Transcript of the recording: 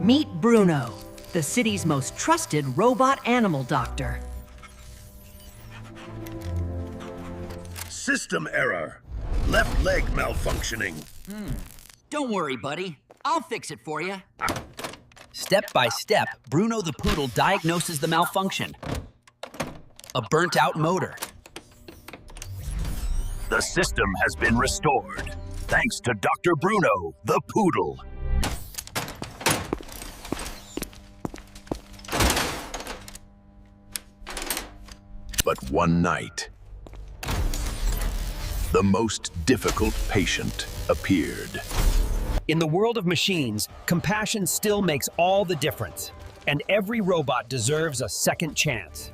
Meet Bruno, the city's most trusted robot animal doctor. System error. Left leg malfunctioning. Don't worry, buddy. I'll fix it for you. Step by step, Bruno the poodle diagnoses the malfunction. A burnt-out motor. The system has been restored, thanks to Dr. Bruno, the poodle. But one night, the most difficult patient appeared. In the world of machines, compassion still makes all the difference, and every robot deserves a second chance.